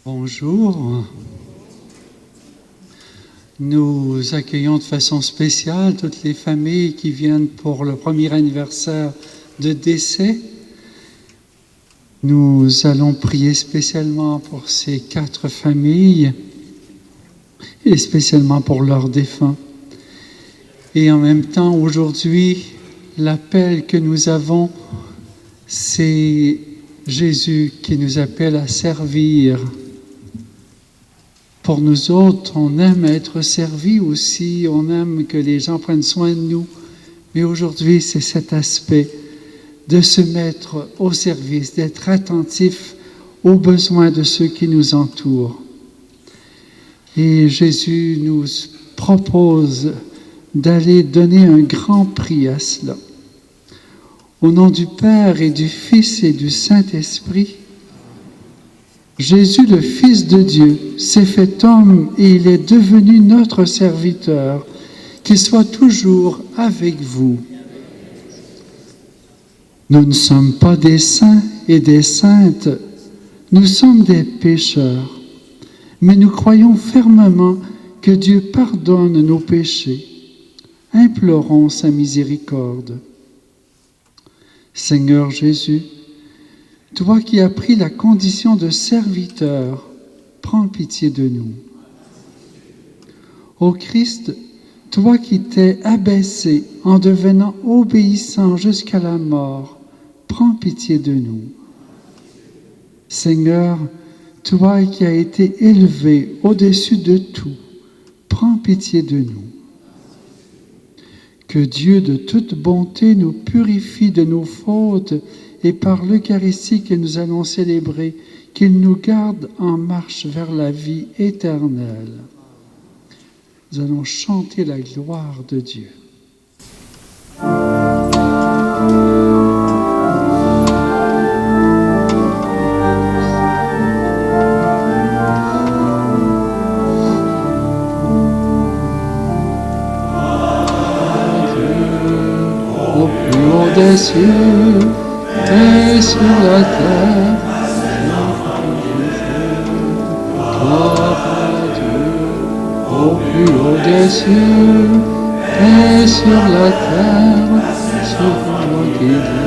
Bonjour. Nous accueillons de façon spéciale toutes les familles qui viennent pour le premier anniversaire de décès. Nous allons prier spécialement pour ces 4 familles et spécialement pour leurs défunts. Et en même temps, aujourd'hui, l'appel que nous avons, c'est Jésus qui nous appelle à servir. Pour nous autres, on aime être servis aussi, on aime que les gens prennent soin de nous. Mais aujourd'hui, c'est cet aspect de se mettre au service, d'être attentif aux besoins de ceux qui nous entourent. Et Jésus nous propose d'aller donner un grand prix à cela. Au nom du Père et du Fils et du Saint-Esprit, Jésus, le Fils de Dieu, s'est fait homme et il est devenu notre serviteur. Qu'il soit toujours avec vous. Nous ne sommes pas des saints et des saintes, nous sommes des pécheurs. Mais nous croyons fermement que Dieu pardonne nos péchés. Implorons sa miséricorde. Seigneur Jésus, toi qui as pris la condition de serviteur, prends pitié de nous. Ô Christ, toi qui t'es abaissé en devenant obéissant jusqu'à la mort, prends pitié de nous. Seigneur, toi qui as été élevé au-dessus de tout, prends pitié de nous. Que Dieu de toute bonté nous purifie de nos fautes et par l'Eucharistie que nous allons célébrer, qu'il nous garde en marche vers la vie éternelle. Nous allons chanter la gloire de Dieu. Au plus haut des cieux et sur la terre, au plus haut des cieux et sur la terre, celui qui est.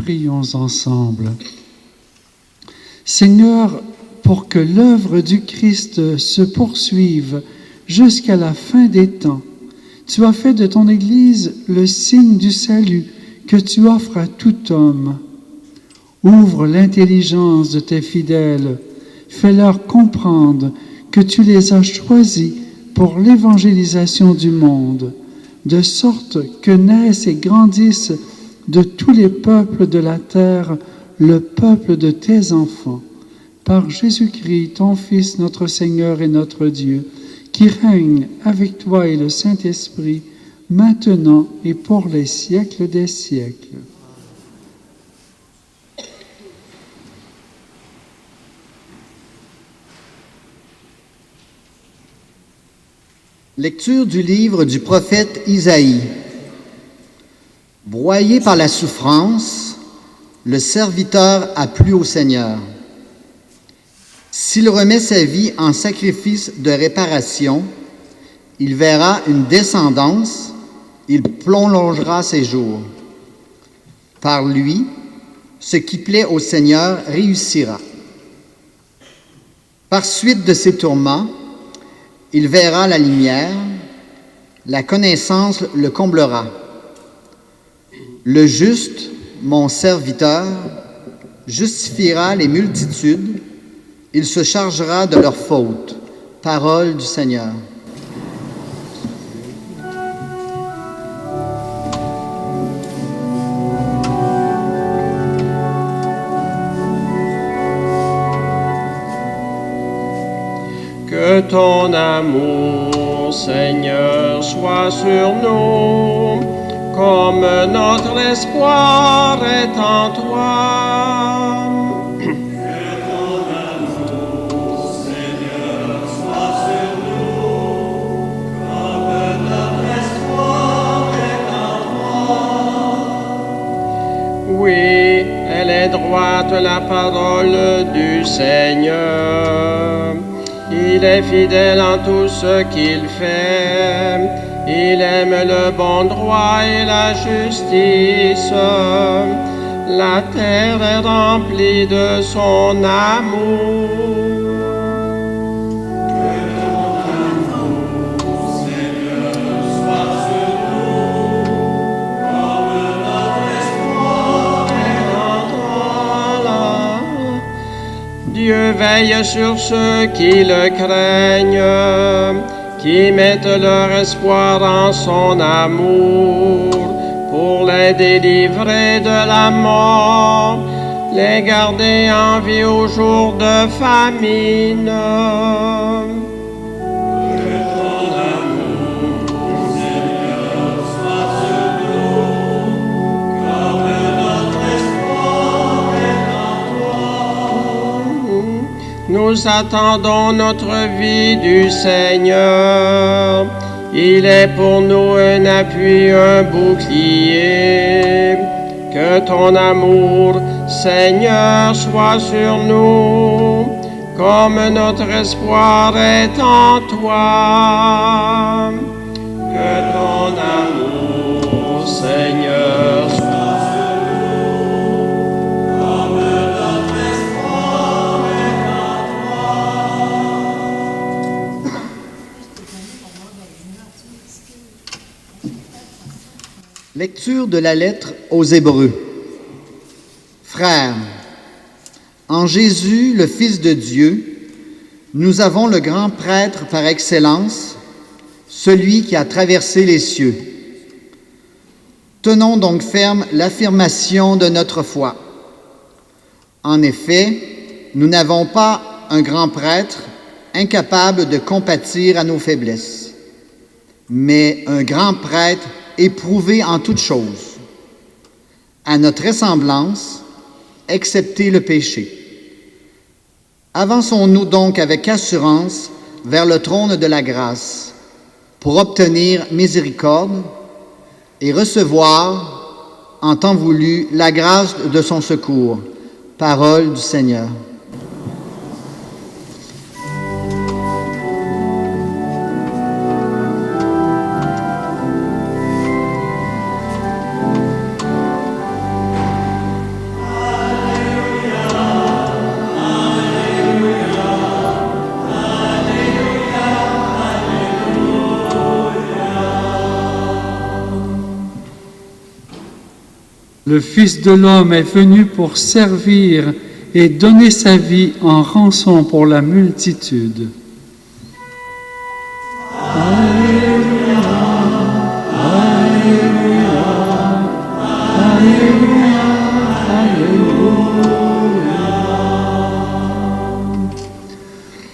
Prions ensemble. Seigneur, pour que l'œuvre du Christ se poursuive jusqu'à la fin des temps. Tu as fait de ton Église le signe du salut que tu offres à tout homme. Ouvre l'intelligence de tes fidèles, fais-leur comprendre que tu les as choisis pour l'évangélisation du monde, de sorte que naissent et grandissent de tous les peuples de la terre le peuple de tes enfants. Par Jésus-Christ, ton Fils, notre Seigneur et notre Dieu, qui règne avec toi et le Saint-Esprit, maintenant et pour les siècles des siècles. Lecture du livre du prophète Isaïe. Broyé par la souffrance, le serviteur a plu au Seigneur. S'il remet sa vie en sacrifice de réparation, il verra une descendance, il prolongera ses jours. Par lui, ce qui plaît au Seigneur réussira. Par suite de ses tourments, il verra la lumière, la connaissance le comblera. Le juste, mon serviteur, justifiera les multitudes, il se chargera de leurs fautes. Parole du Seigneur. Que ton amour, Seigneur, soit sur nous, comme notre espoir est en toi. Que ton amour, Seigneur, soit sur nous, comme notre espoir est en toi. Oui, elle est droite la parole du Seigneur. Il est fidèle en tout ce qu'il fait. Il aime le bon droit et la justice. La terre est remplie de son amour. Que ton amour, Seigneur, soit sur nous, comme notre espoir est en toi. Dieu veille sur ceux qui le craignent, qui mettent leur espoir en son amour, pour les délivrer de la mort, les garder en vie au jour de famine. Que ton amour, Seigneur, soit sur nous, comme notre espoir est en toi. Nous attendons notre vie du Seigneur. Il est pour nous un appui, un bouclier. Que ton amour, Seigneur, soit sur nous, comme notre espoir est en toi. Que ton amour, Seigneur, soit Lecture de la lettre aux Hébreux. Frères, en Jésus, le Fils de Dieu, nous avons le grand prêtre par excellence, celui qui a traversé les cieux. Tenons donc ferme l'affirmation de notre foi. En effet, nous n'avons pas un grand prêtre incapable de compatir à nos faiblesses, mais un grand prêtre éprouvé en toutes choses, à notre ressemblance, excepté le péché. Avançons-nous donc avec assurance vers le trône de la grâce, pour obtenir miséricorde et recevoir, en temps voulu, la grâce de son secours. Parole du Seigneur. Le Fils de l'homme est venu pour servir et donner sa vie en rançon pour la multitude. Alléluia, Alléluia, Alléluia, Alléluia.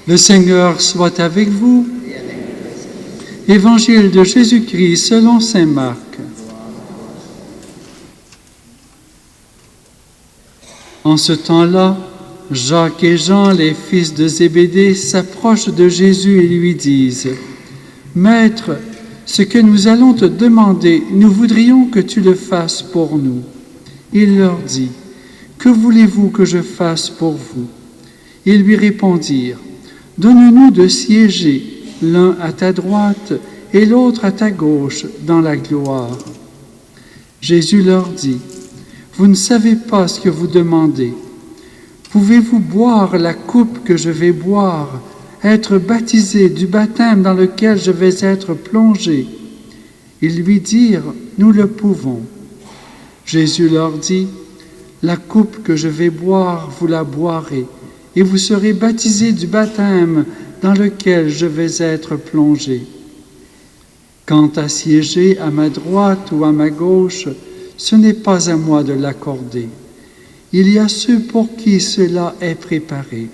Le Seigneur soit avec vous. Évangile de Jésus-Christ selon saint Marc. En ce temps-là, Jacques et Jean, les fils de Zébédée, s'approchent de Jésus et lui disent « Maître, ce que nous allons te demander, nous voudrions que tu le fasses pour nous. » Il leur dit « Que voulez-vous que je fasse pour vous ?» Ils lui répondirent « Donne-nous de siéger, l'un à ta droite et l'autre à ta gauche, dans la gloire. » Jésus leur dit « Vous ne savez pas ce que vous demandez. Pouvez-vous boire la coupe que je vais boire, être baptisé du baptême dans lequel je vais être plongé ?» Ils lui dirent « Nous le pouvons. » Jésus leur dit « La coupe que je vais boire, vous la boirez, et vous serez baptisés du baptême dans lequel je vais être plongé. Quant à siéger à ma droite ou à ma gauche, ce n'est pas à moi de l'accorder. Il y a ceux pour qui cela est préparé. »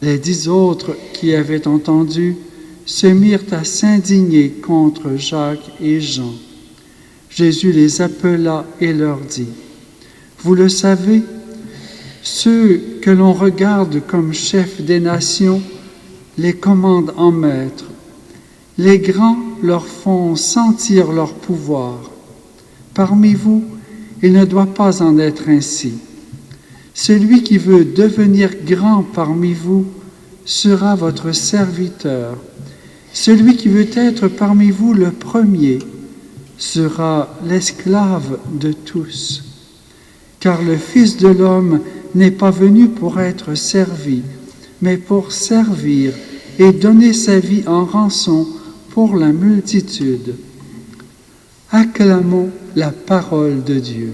Les 10 autres qui avaient entendu se mirent à s'indigner contre Jacques et Jean. Jésus les appela et leur dit « Vous le savez, ceux que l'on regarde comme chefs des nations les commandent en maîtres. Les grands leur font sentir leur pouvoir. Parmi vous, il ne doit pas en être ainsi. Celui qui veut devenir grand parmi vous sera votre serviteur. Celui qui veut être parmi vous le premier sera l'esclave de tous. Car le Fils de l'homme n'est pas venu pour être servi, mais pour servir et donner sa vie en rançon pour la multitude. » Acclamons la parole de Dieu.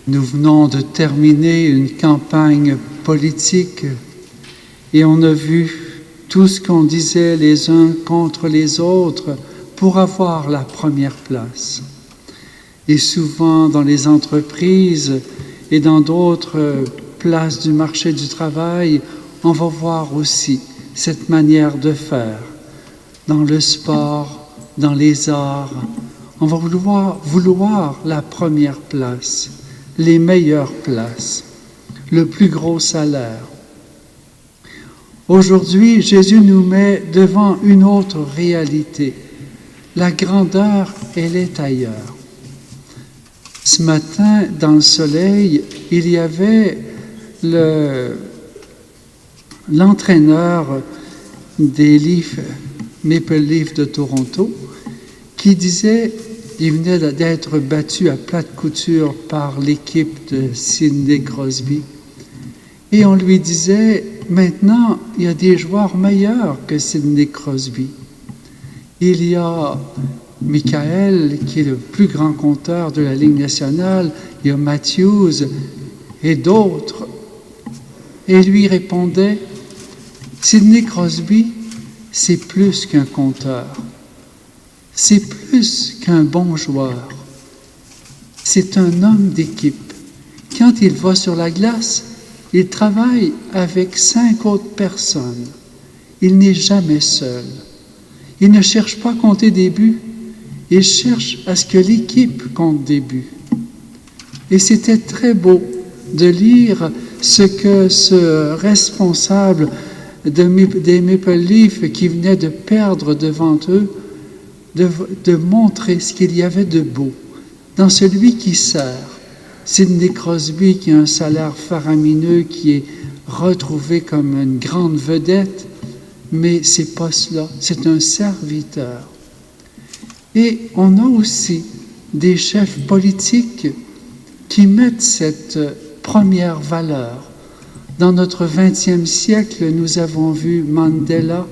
Nous venons de terminer une campagne politique et on a vu tout ce qu'on disait les uns contre les autres pour avoir la première place. Et souvent dans les entreprises et dans d'autres places du marché du travail, on va voir aussi cette manière de faire. Dans le sport, dans les arts, on va vouloir la première place, les meilleures places, le plus gros salaire. Aujourd'hui, Jésus nous met devant une autre réalité. La grandeur, elle est ailleurs. Ce matin, dans le soleil, il y avait l'entraîneur des Maple Leafs de Toronto qui disait, il venait d'être battu à plate couture par l'équipe de Sidney Crosby. Et on lui disait, maintenant, il y a des joueurs meilleurs que Sidney Crosby. Il y a Michael, qui est le plus grand compteur de la Ligue nationale, il y a Matthews et d'autres. Et lui répondait, Sidney Crosby, c'est plus qu'un compteur. C'est plus qu'un bon joueur. C'est un homme d'équipe. Quand il va sur la glace, il travaille avec 5 autres personnes. Il n'est jamais seul. Il ne cherche pas à compter des buts. Il cherche à ce que l'équipe compte des buts. Et c'était très beau de lire ce que ce responsable des Maple Leafs qui venait de perdre devant eux, de montrer ce qu'il y avait de beau dans celui qui sert. Sidney Crosby, qui a un salaire faramineux, qui est retrouvé comme une grande vedette, mais c'est pas cela, c'est un serviteur. Et on a aussi des chefs politiques qui mettent cette première valeur. Dans notre 20e siècle, nous avons vu Mandela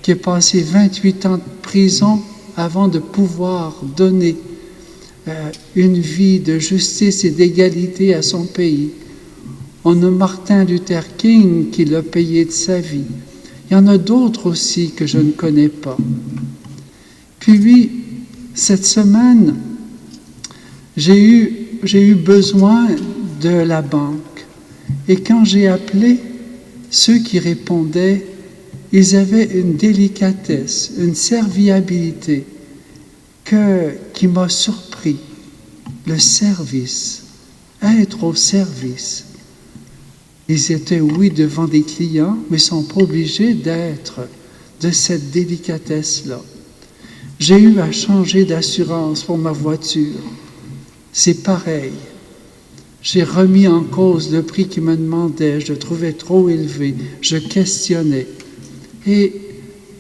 qui a passé 28 ans de prison avant de pouvoir donner une vie de justice et d'égalité à son pays. On a Martin Luther King qui l'a payé de sa vie. Il y en a d'autres aussi que je ne connais pas. Puis, cette semaine, j'ai eu besoin de la banque. Et quand j'ai appelé, ceux qui répondaient, ils avaient une délicatesse, une serviabilité qui m'a surpris. Le service, être au service. Ils étaient, oui, devant des clients, mais ne sont pas obligés d'être de cette délicatesse-là. J'ai eu à changer d'assurance pour ma voiture. C'est pareil. J'ai remis en cause le prix qu'ils me demandaient. Je le trouvais trop élevé. Je questionnais. Et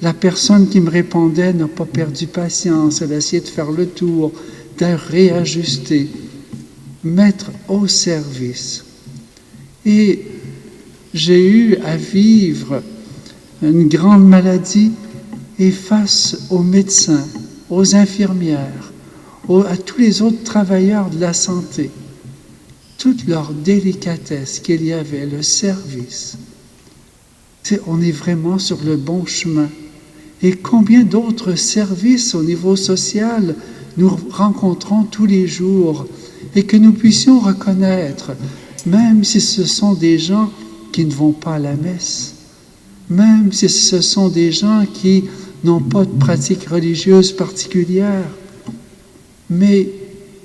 la personne qui me répondait n'a pas perdu patience. Elle a essayé de faire le tour, de réajuster, mettre au service. Et j'ai eu à vivre une grande maladie et face aux médecins, aux infirmières, à tous les autres travailleurs de la santé, toute leur délicatesse qu'il y avait, le service. On est vraiment sur le bon chemin. Et combien d'autres services au niveau social nous rencontrons tous les jours et que nous puissions reconnaître, même si ce sont des gens qui ne vont pas à la messe, même si ce sont des gens qui n'ont pas de pratique religieuse particulière, mais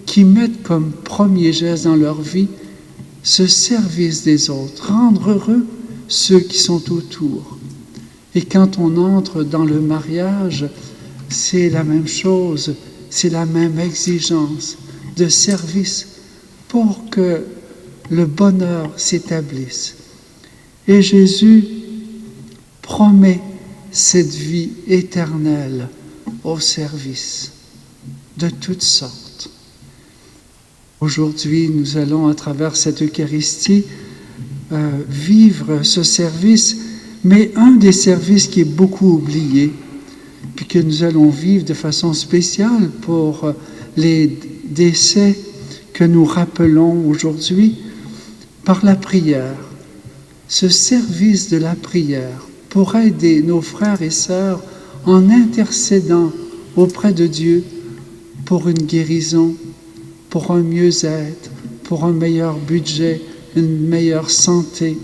qui mettent comme premier geste dans leur vie ce service des autres, rendre heureux ceux qui sont autour. Et quand on entre dans le mariage, c'est la même chose, c'est la même exigence de service pour que le bonheur s'établisse. Et Jésus promet cette vie éternelle au service de toutes sortes. Aujourd'hui, nous allons, à travers cette Eucharistie, vivre ce service, mais un des services qui est beaucoup oublié, puis que nous allons vivre de façon spéciale pour les décès que nous rappelons aujourd'hui, par la prière. Ce service de la prière pour aider nos frères et sœurs en intercédant auprès de Dieu pour une guérison, pour un mieux-être, pour un meilleur budget, une meilleure santé,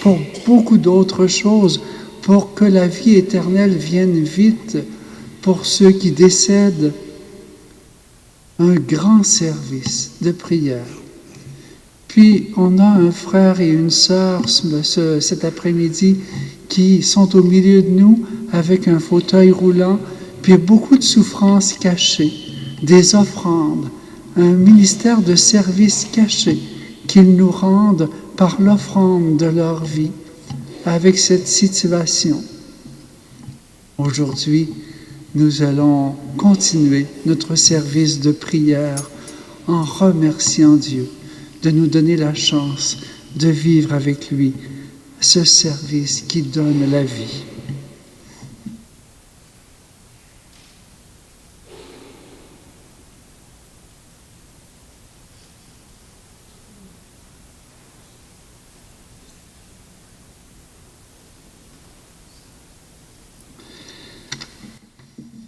pour beaucoup d'autres choses, pour que la vie éternelle vienne vite, pour ceux qui décèdent, un grand service de prière. Puis, on a un frère et une sœur cet après-midi qui sont au milieu de nous avec un fauteuil roulant, puis beaucoup de souffrances cachées, des offrandes, un ministère de service caché qu'ils nous rendent par l'offrande de leur vie avec cette situation. Aujourd'hui, nous allons continuer notre service de prière en remerciant Dieu de nous donner la chance de vivre avec lui ce service qui donne la vie.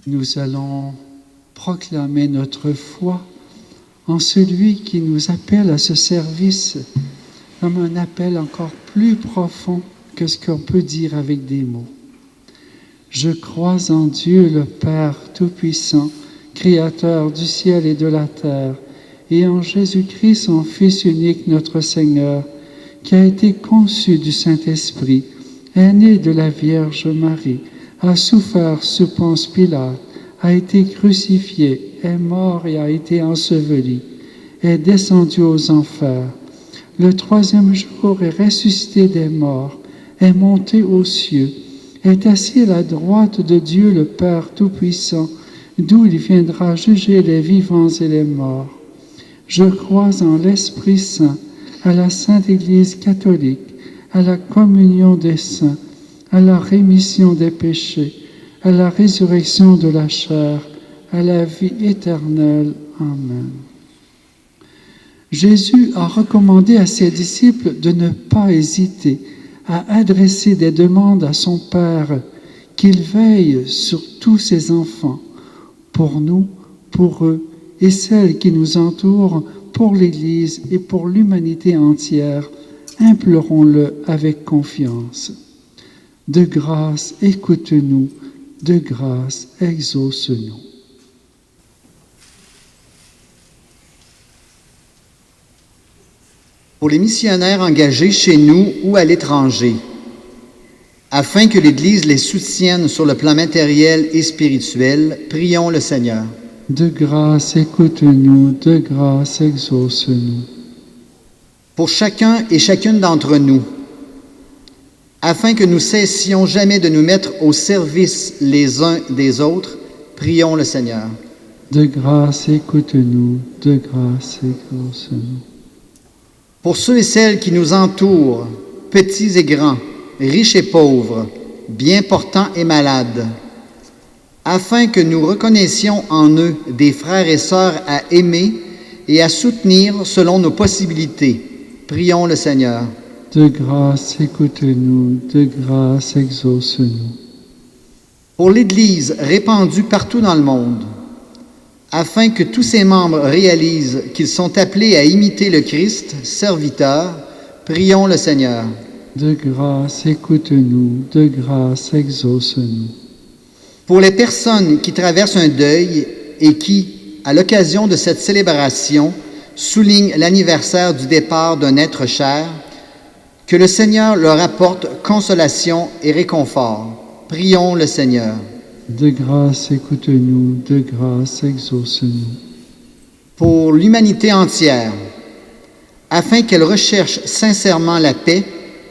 Nous allons proclamer notre foi en celui qui nous appelle à ce service comme un appel encore plus profond que ce qu'on peut dire avec des mots. Je crois en Dieu le Père Tout-Puissant, Créateur du ciel et de la terre, et en Jésus-Christ, son Fils unique, notre Seigneur, qui a été conçu du Saint-Esprit, est né de la Vierge Marie, a souffert sous Ponce Pilate, a été crucifié, est mort et a été enseveli, est descendu aux enfers. Le troisième jour est ressuscité des morts, est monté aux cieux, est assis à la droite de Dieu le Père Tout-Puissant, d'où il viendra juger les vivants et les morts. Je crois en l'Esprit Saint, à la Sainte Église catholique, à la communion des saints, à la rémission des péchés, à la résurrection de la chair, à la vie éternelle. Amen. Jésus a recommandé à ses disciples de ne pas hésiter à adresser des demandes à son Père, qu'il veille sur tous ses enfants, pour nous, pour eux et celles qui nous entourent, pour l'Église et pour l'humanité entière. Implorons-le avec confiance. De grâce, écoute-nous, de grâce, exauce-nous. Pour les missionnaires engagés chez nous ou à l'étranger, afin que l'Église les soutienne sur le plan matériel et spirituel, prions le Seigneur. De grâce, écoute-nous, de grâce, exauce-nous. Pour chacun et chacune d'entre nous, afin que nous cessions jamais de nous mettre au service les uns des autres, prions le Seigneur. De grâce, écoute-nous, de grâce, exauce-nous. Pour ceux et celles qui nous entourent, petits et grands, riches et pauvres, bien portants et malades, afin que nous reconnaissions en eux des frères et sœurs à aimer et à soutenir selon nos possibilités. Prions le Seigneur. De grâce, écoute-nous, de grâce, exauce-nous. Pour l'Église répandue partout dans le monde, afin que tous ses membres réalisent qu'ils sont appelés à imiter le Christ, serviteur, prions le Seigneur. De grâce, écoute-nous, de grâce, exauce-nous. Pour les personnes qui traversent un deuil et qui, à l'occasion de cette célébration, soulignent l'anniversaire du départ d'un être cher, que le Seigneur leur apporte consolation et réconfort. Prions le Seigneur. De grâce, écoute-nous, de grâce, exauce-nous. Pour l'humanité entière, afin qu'elle recherche sincèrement la paix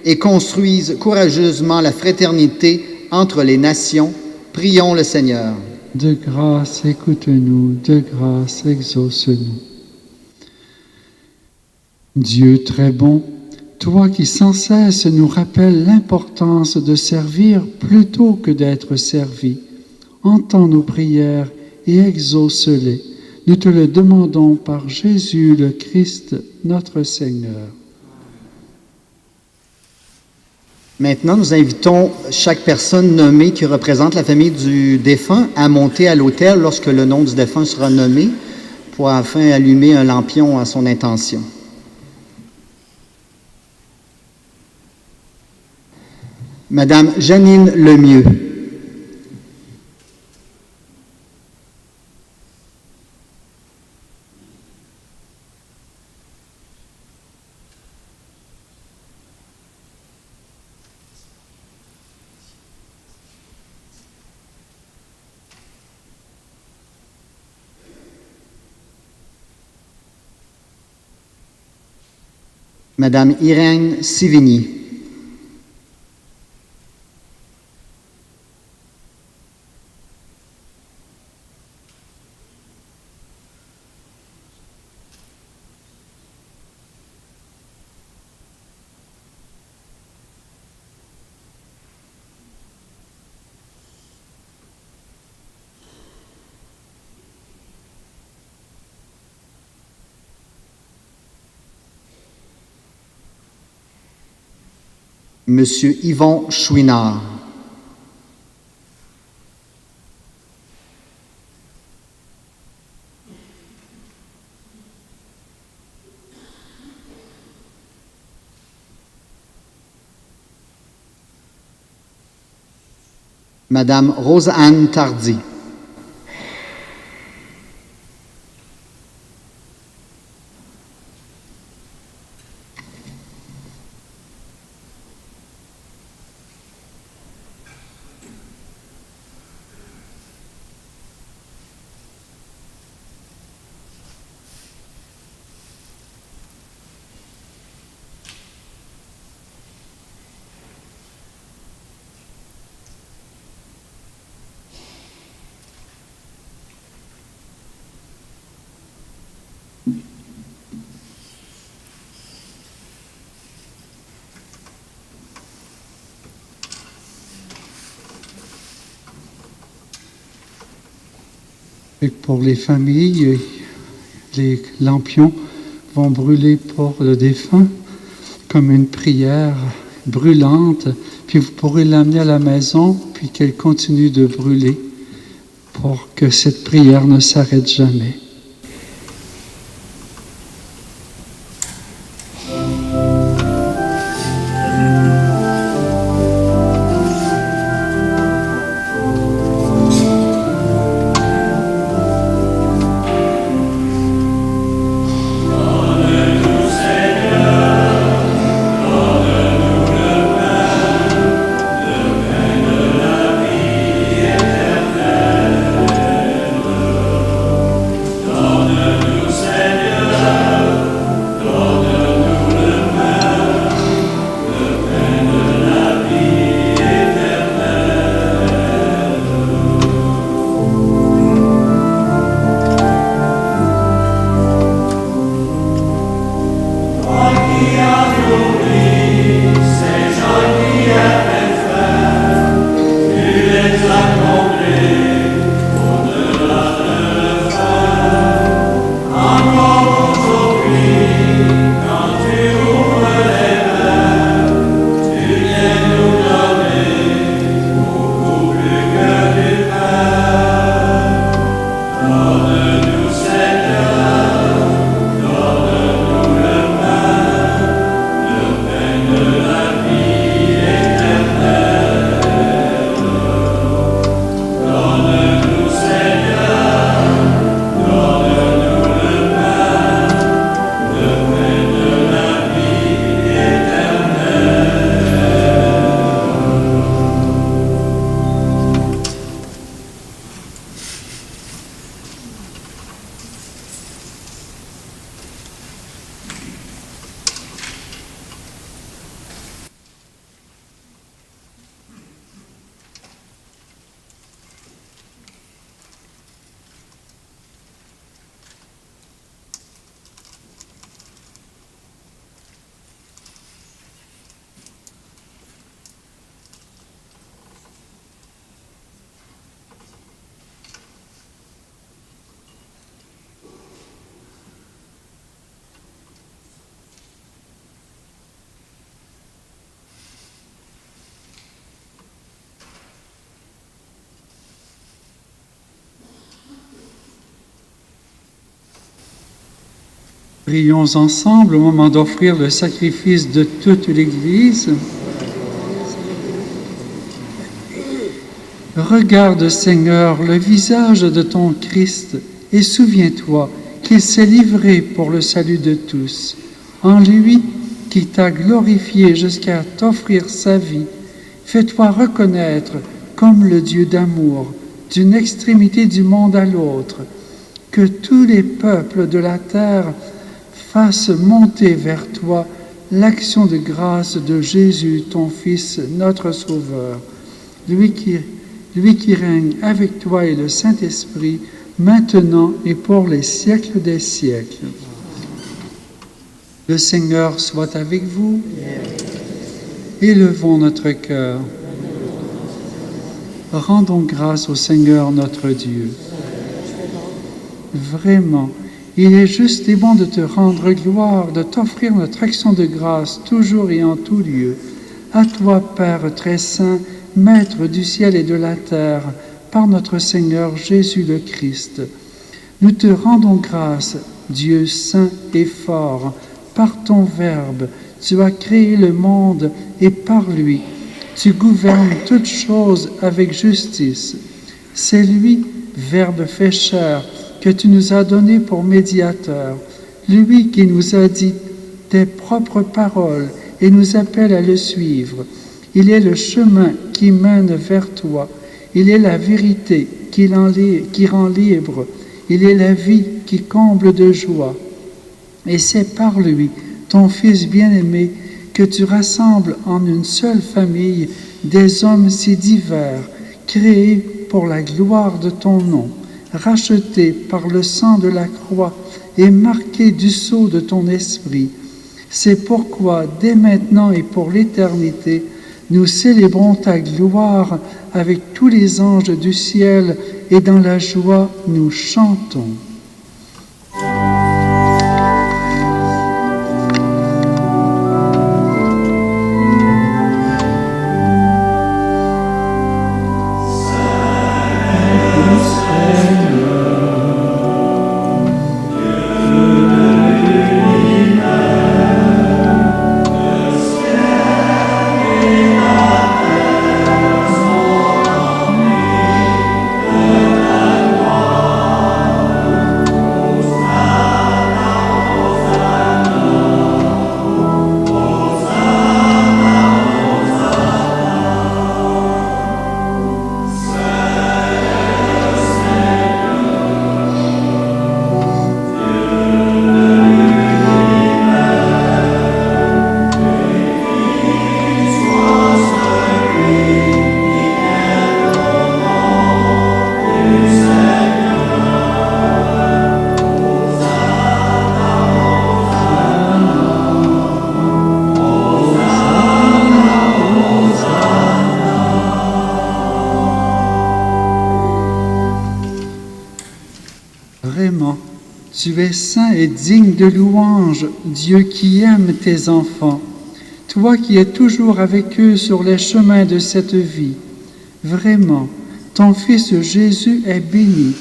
et construise courageusement la fraternité entre les nations, prions le Seigneur. De grâce, écoute-nous, de grâce, exauce-nous. Dieu très bon, toi qui sans cesse nous rappelles l'importance de servir plutôt que d'être servi, entends nos prières et exauce-les. Nous te le demandons par Jésus le Christ, notre Seigneur. Maintenant, nous invitons chaque personne nommée qui représente la famille du défunt à monter à l'autel lorsque le nom du défunt sera nommé, pour afin allumer un lampion à son intention. Madame Janine Lemieux. Madame Irène Sivigny. Monsieur Yvon Chouinard. Madame Rose-Anne Tardy. Et pour les familles, les lampions vont brûler pour le défunt comme une prière brûlante, puis vous pourrez l'amener à la maison, puis qu'elle continue de brûler pour que cette prière ne s'arrête jamais. Prions ensemble au moment d'offrir le sacrifice de toute l'Église. Regarde, Seigneur, le visage de ton Christ et souviens-toi qu'il s'est livré pour le salut de tous. En lui qui t'a glorifié jusqu'à t'offrir sa vie, fais-toi reconnaître comme le Dieu d'amour d'une extrémité du monde à l'autre, que tous les peuples de la terre fasse monter vers toi l'action de grâce de Jésus, ton Fils, notre Sauveur, lui qui règne avec toi et le Saint-Esprit, maintenant et pour les siècles des siècles. Le Seigneur soit avec vous. Élevons notre cœur. Rendons grâce au Seigneur notre Dieu. Vraiment, il est juste et bon de te rendre gloire, de t'offrir notre action de grâce toujours et en tout lieu. À toi, Père très saint, Maître du ciel et de la terre, par notre Seigneur Jésus le Christ. Nous te rendons grâce, Dieu saint et fort, par ton Verbe. Tu as créé le monde et par lui, tu gouvernes toutes choses avec justice. C'est lui, Verbe fait chair, que tu nous as donné pour médiateur, lui qui nous a dit tes propres paroles et nous appelle à le suivre. Il est le chemin qui mène vers toi, il est la vérité qui rend libre, il est la vie qui comble de joie. Et c'est par lui, ton Fils bien-aimé, que tu rassembles en une seule famille des hommes si divers, créés pour la gloire de ton nom, rachetés par le sang de la croix et marqués du sceau de ton esprit. C'est pourquoi, dès maintenant et pour l'éternité, nous célébrons ta gloire avec tous les anges du ciel et dans la joie nous chantons. Vraiment, tu es saint et digne de louange, Dieu qui aime tes enfants, toi qui es toujours avec eux sur les chemins de cette vie. Vraiment, ton Fils Jésus est béni,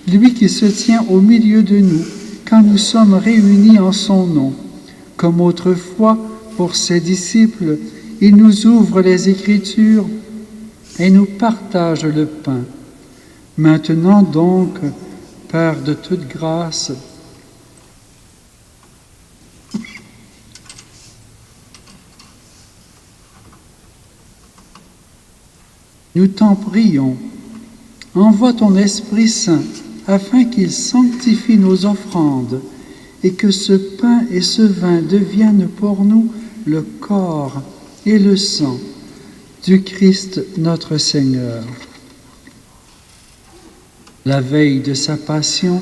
lui qui se tient au milieu de nous quand nous sommes réunis en son nom. Comme autrefois, pour ses disciples, il nous ouvre les Écritures et nous partage le pain. Maintenant donc, Père de toute grâce, nous t'en prions, envoie ton Esprit Saint afin qu'il sanctifie nos offrandes et que ce pain et ce vin deviennent pour nous le corps et le sang du Christ notre Seigneur. La veille de sa passion,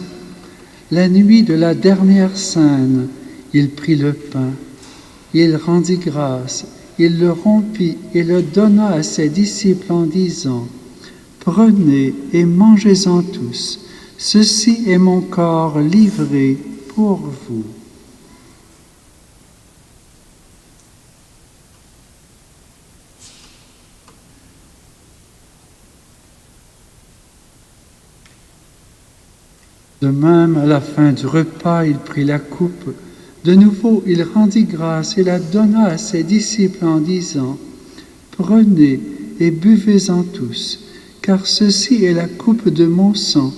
la nuit de la dernière scène, il prit le pain, il rendit grâce, il le rompit et le donna à ses disciples en disant : « Prenez et mangez-en tous, ceci est mon corps livré pour vous. » De même, à la fin du repas, il prit la coupe. De nouveau, il rendit grâce et la donna à ses disciples en disant : « Prenez et buvez-en tous, car ceci est la coupe de mon sang,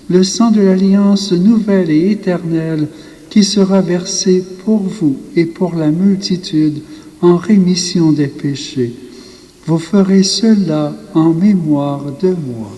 le sang de l'alliance nouvelle et éternelle qui sera versé pour vous et pour la multitude en rémission des péchés. Vous ferez cela en mémoire de moi. »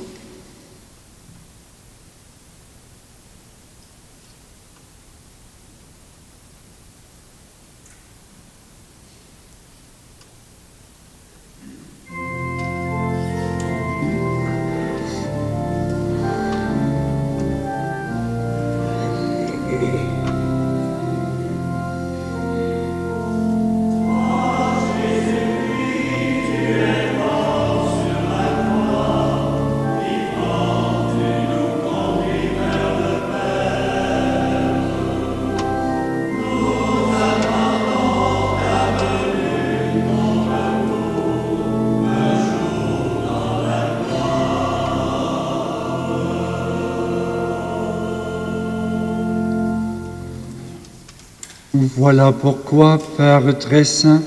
Voilà pourquoi, Père très saint,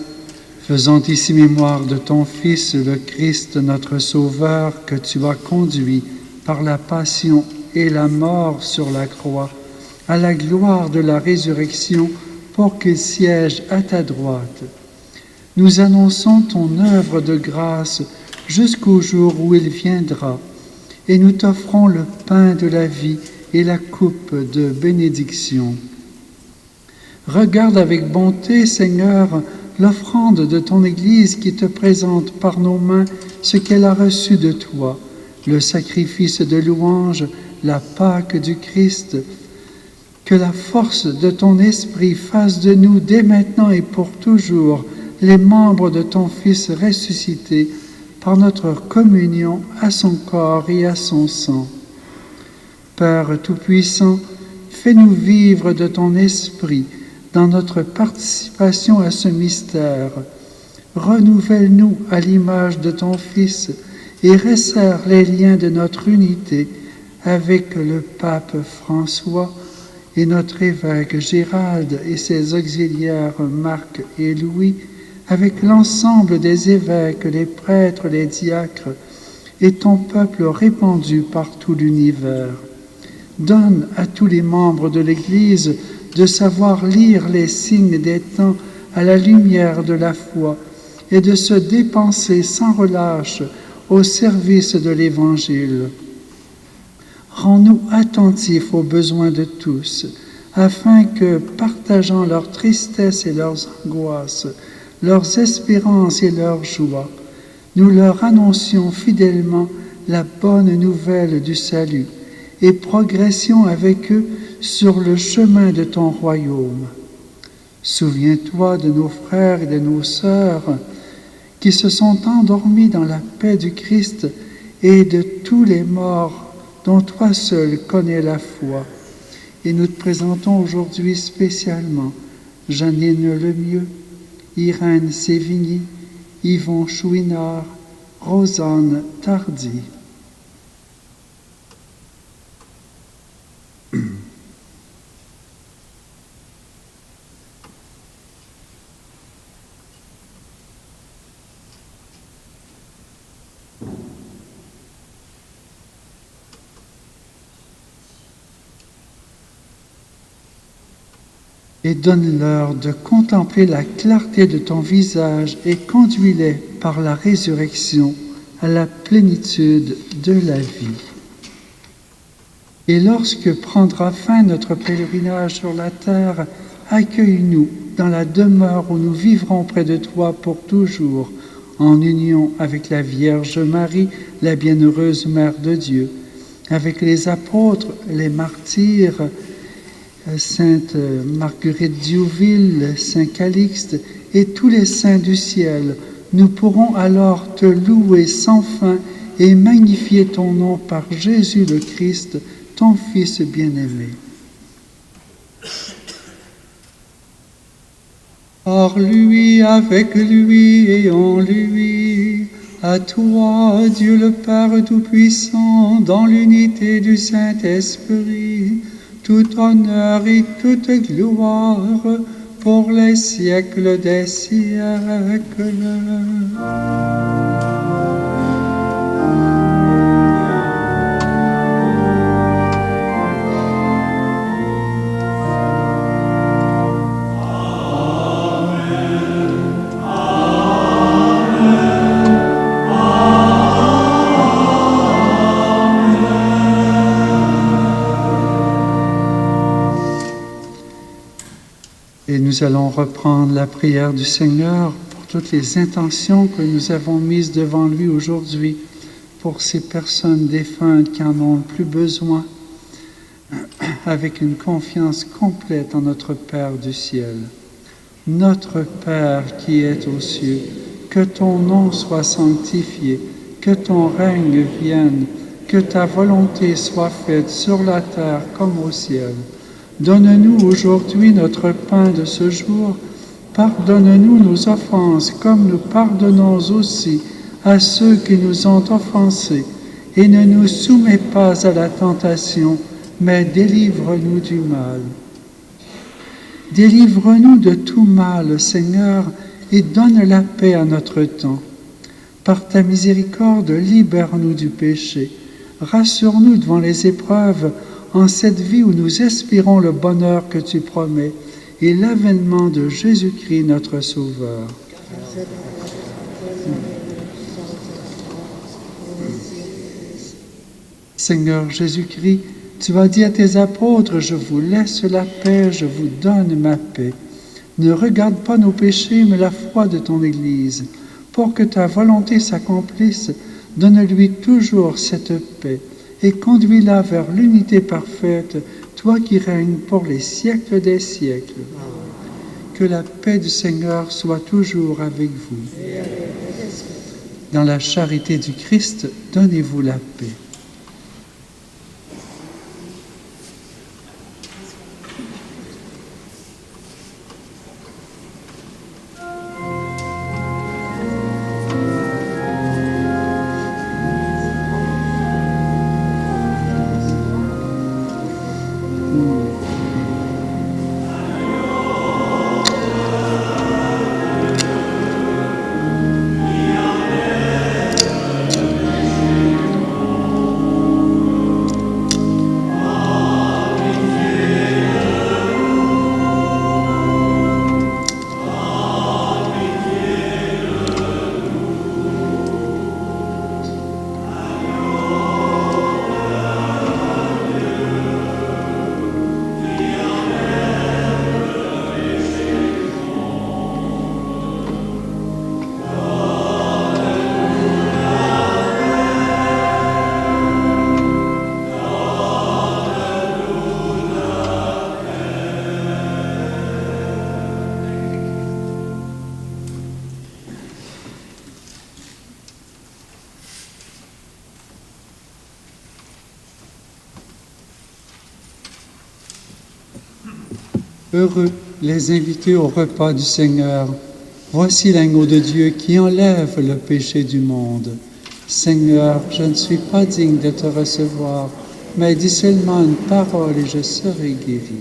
faisant ici mémoire de ton Fils, le Christ, notre Sauveur, que tu as conduit par la passion et la mort sur la croix, à la gloire de la résurrection, pour qu'il siège à ta droite. Nous annonçons ton œuvre de grâce jusqu'au jour où il viendra, et nous t'offrons le pain de la vie et la coupe de bénédiction. Regarde avec bonté, Seigneur, l'offrande de ton Église qui te présente par nos mains ce qu'elle a reçu de toi, le sacrifice de louange, la Pâque du Christ. Que la force de ton Esprit fasse de nous dès maintenant et pour toujours les membres de ton Fils ressuscité par notre communion à son corps et à son sang. Père Tout-Puissant, fais-nous vivre de ton esprit dans notre participation à ce mystère. Renouvelle-nous à l'image de ton Fils et resserre les liens de notre unité avec le pape François et notre évêque Gérald et ses auxiliaires Marc et Louis, avec l'ensemble des évêques, les prêtres, les diacres et ton peuple répandu par tout l'univers. Donne à tous les membres de l'Église de savoir lire les signes des temps à la lumière de la foi et de se dépenser sans relâche au service de l'Évangile. Rends-nous attentifs aux besoins de tous, afin que, partageant leurs tristesses et leurs angoisses, leurs espérances et leurs joies, nous leur annoncions fidèlement la bonne nouvelle du salut et progressions avec eux sur le chemin de ton royaume. Souviens-toi de nos frères et de nos sœurs qui se sont endormis dans la paix du Christ et de tous les morts dont toi seul connais la foi. Et nous te présentons aujourd'hui spécialement Janine Lemieux, Irène Sévigny, Yvon Chouinard, Rosanne Tardy. Et donne-leur de contempler la clarté de ton visage et conduis-les par la résurrection à la plénitude de la vie. Et lorsque prendra fin notre pèlerinage sur la terre, accueille-nous dans la demeure où nous vivrons près de toi pour toujours, en union avec la Vierge Marie, la bienheureuse Mère de Dieu, avec les apôtres, les martyrs, Sainte Marguerite Diouville, Saint Calixte et tous les saints du ciel. Nous pourrons alors te louer sans fin et magnifier ton nom par Jésus le Christ, ton Fils bien-aimé. Par lui, avec lui et en lui, à toi, Dieu le Père Tout-Puissant, dans l'unité du Saint-Esprit, tout honneur et toute gloire pour les siècles des siècles. Et nous allons reprendre la prière du Seigneur pour toutes les intentions que nous avons mises devant lui aujourd'hui, pour ces personnes défuntes qui en ont le plus besoin, avec une confiance complète en notre Père du ciel. Notre Père qui es aux cieux, que ton nom soit sanctifié, que ton règne vienne, que ta volonté soit faite sur la terre comme au ciel. Donne-nous aujourd'hui notre pain de ce jour. Pardonne-nous nos offenses, comme nous pardonnons aussi à ceux qui nous ont offensés. Et ne nous soumets pas à la tentation, mais délivre-nous du mal. Délivre-nous de tout mal, Seigneur, et donne la paix à notre temps. Par ta miséricorde, libère-nous du péché. Rassure-nous devant les épreuves, en cette vie où nous espérons le bonheur que tu promets et l'avènement de Jésus-Christ, notre Sauveur. Seigneur Jésus-Christ, tu as dit à tes apôtres, « Je vous laisse la paix, je vous donne ma paix. » Ne regarde pas nos péchés, mais la foi de ton Église. Pour que ta volonté s'accomplisse, donne-lui toujours cette paix et conduis-la vers l'unité parfaite, toi qui règnes pour les siècles des siècles. Que la paix du Seigneur soit toujours avec vous. Dans la charité du Christ, donnez-vous la paix. Heureux les invités au repas du Seigneur. Voici l'agneau de Dieu qui enlève le péché du monde. Seigneur, je ne suis pas digne de te recevoir, mais dis seulement une parole et je serai guéri.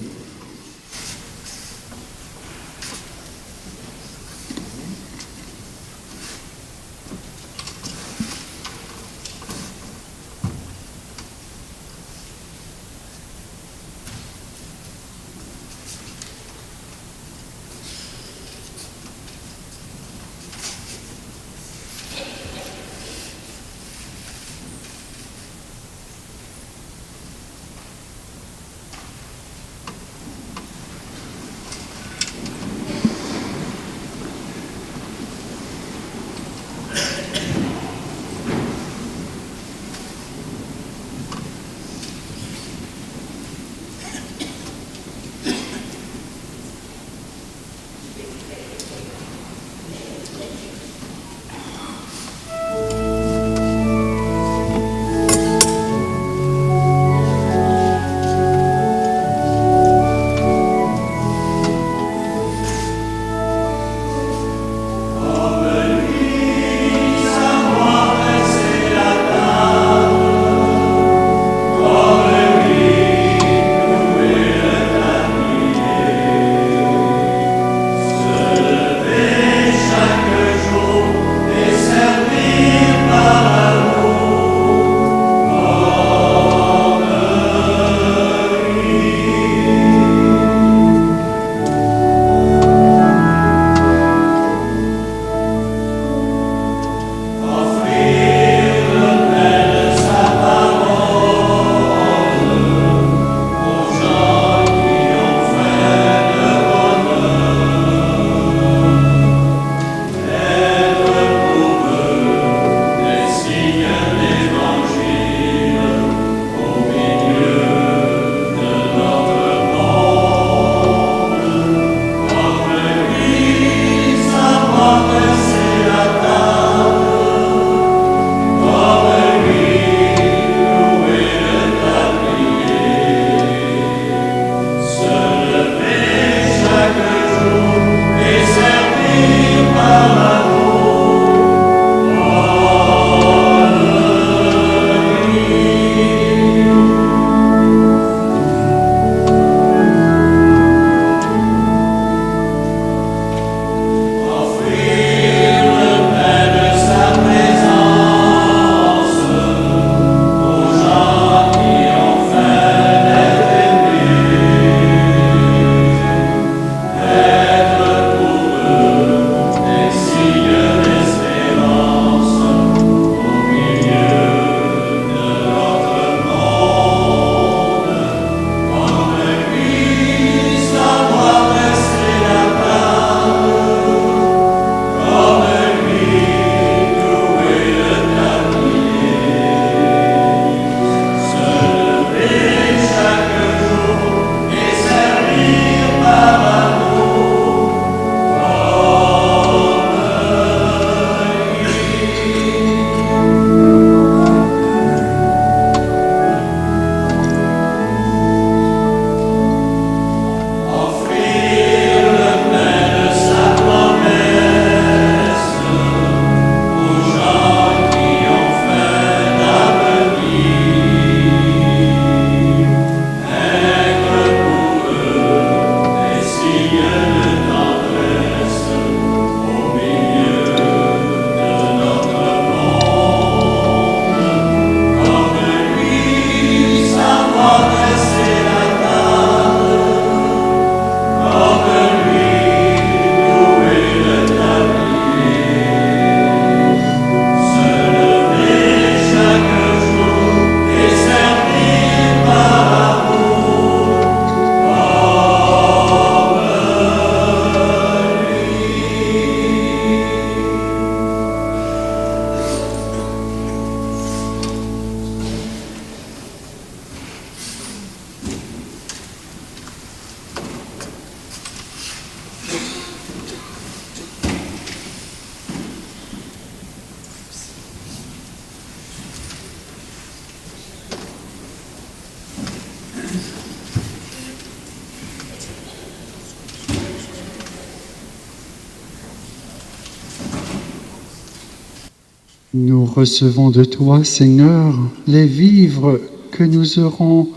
Nous recevons de toi, Seigneur, les vivres que nous aurons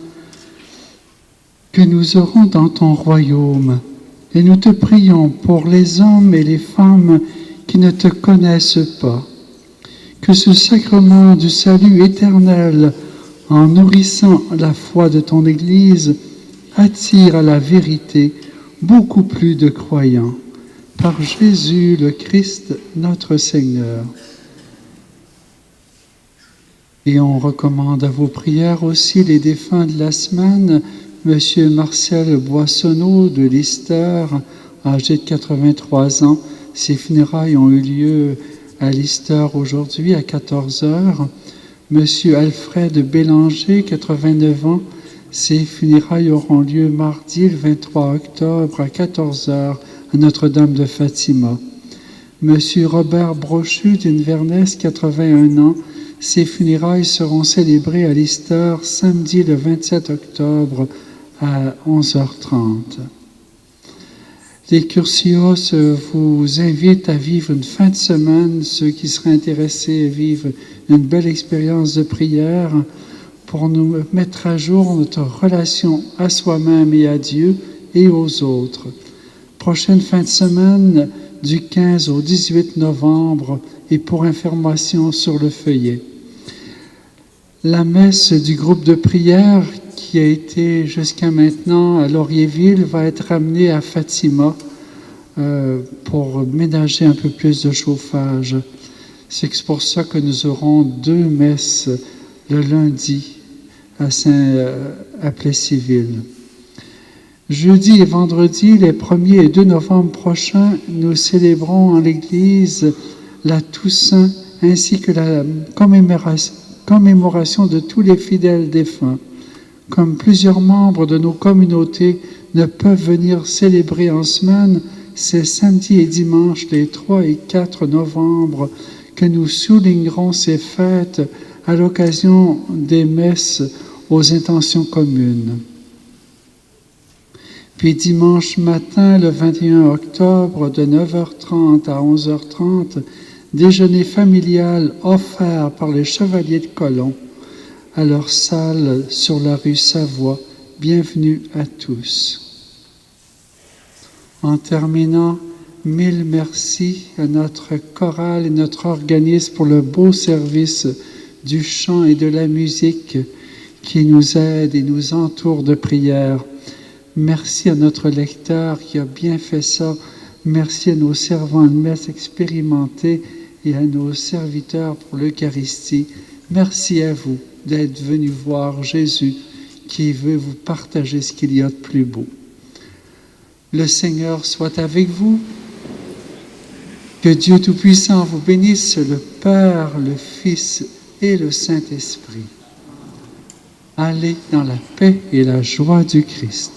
dans ton royaume. Et nous te prions pour les hommes et les femmes qui ne te connaissent pas. Que ce sacrement du salut éternel, en nourrissant la foi de ton Église, attire à la vérité beaucoup plus de croyants. Par Jésus le Christ, notre Seigneur. Et on recommande à vos prières aussi les défunts de la semaine, Monsieur Marcel Boissonneau de Lister, âgé de 83 ans. Ses funérailles ont eu lieu à Lister aujourd'hui à 14h. Monsieur Alfred Bélanger, 89 ans. Ses funérailles auront lieu mardi, le 23 octobre, à 14h, à Notre-Dame de Fatima. Monsieur Robert Brochu d'Inverness, 81 ans. Ses funérailles seront célébrées à Lister samedi le 27 octobre à 11h30. Les Cursios vous invitent à vivre une fin de semaine. Ceux qui seraient intéressés à vivre une belle expérience de prière pour nous mettre à jour notre relation à soi-même et à Dieu et aux autres. Prochaine fin de semaine du 15 au 18 novembre et pour information sur le feuillet. La messe du groupe de prière qui a été jusqu'à maintenant à Laurierville va être ramenée à Fatima pour ménager un peu plus de chauffage. C'est pour ça que nous aurons 2 messes le lundi à Plessisville. Jeudi et vendredi, les 1er et 2 novembre prochains, nous célébrons en l'Église la Toussaint ainsi que la commémoration de tous les fidèles défunts. Comme plusieurs membres de nos communautés ne peuvent venir célébrer en semaine, c'est samedi et dimanche les 3 et 4 novembre que nous soulignerons ces fêtes à l'occasion des messes aux intentions communes. Puis dimanche matin, le 21 octobre, de 9h30 à 11h30, déjeuner familial offert par les Chevaliers de Colomb à leur salle sur la rue Savoie. Bienvenue à tous. En terminant, 1000 merci à notre chorale et notre organisme pour le beau service du chant et de la musique qui nous aide et nous entoure de prières. Merci à notre lecteur qui a bien fait ça. Merci à nos servants de messe expérimentés et à nos serviteurs pour l'Eucharistie. Merci à vous d'être venus voir Jésus qui veut vous partager ce qu'il y a de plus beau. Le Seigneur soit avec vous. Que Dieu Tout-Puissant vous bénisse, le Père, le Fils et le Saint-Esprit. Allez dans la paix et la joie du Christ.